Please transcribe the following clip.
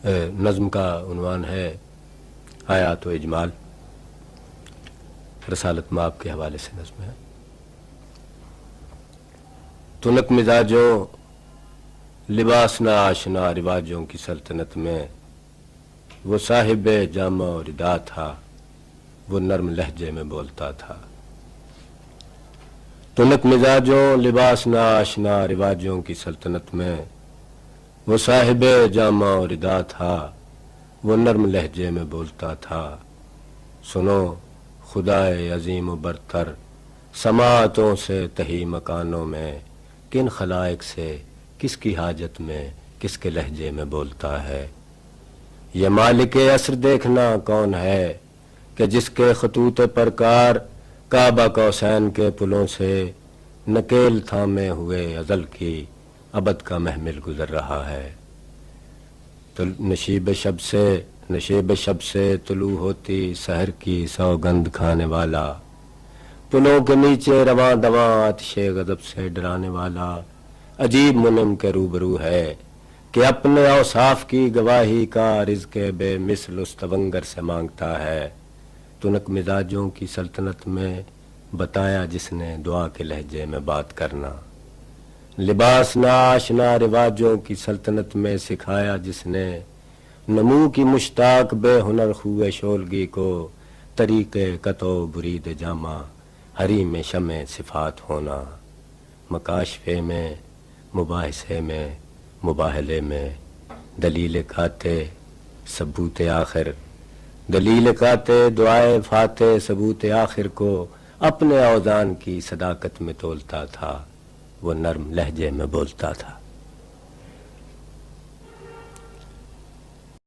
نظم کا عنوان ہے آیات و اجمال، رسالت مآب کے حوالے سے نظم ہے۔ تنک مزاجوں لباس نہ آشنا رواجوں کی سلطنت میں، وہ صاحب جامہ اور ادا تھا، وہ نرم لہجے میں بولتا تھا۔ تنک مزاجوں لباس نہ آشنا رواجوں کی سلطنت میں، وہ صاحب جامہ اور ادا تھا، وہ نرم لہجے میں بولتا تھا۔ سنو خدائے عظیم و برتر سماعتوں سے تہی مکانوں میں، کن خلائق سے کس کی حاجت میں کس کے لہجے میں بولتا ہے۔ یہ مالک عصر دیکھنا کون ہے کہ جس کے خطوط پر کار کعبہ قوسین کے پلوں سے نکیل تھامے ہوئے ازل کی ابد کا محمل گزر رہا ہے۔ تو نشیب شب سے طلوع ہوتی سحر کی سوگند کھانے والا، پلوں کے نیچے رواں دواں آتش غضب سے ڈرانے والا، عجیب منم کے روبرو ہے کہ اپنے اوصاف کی گواہی کا رزق بے مثل اس تونگر سے مانگتا ہے۔ تنک مزاجوں کی سلطنت میں بتایا جس نے دعا کے لہجے میں بات کرنا، لباس نہ آشنا رواجوں کی سلطنت میں سکھایا جس نے نمو کی مشتاق بے ہنر خوئے شولگی کو طریق قطع برید جامہ حریم میں شمع صفات ہونا۔ مکاشفے میں مباحثے میں مباہلے میں دلیل کاتے ثبوت آخر، دلیل کاتے دعائے فاتح ثبوت آخر کو اپنے اوزان کی صداقت میں تولتا تھا، وہ نرم لہجے میں بولتا تھا۔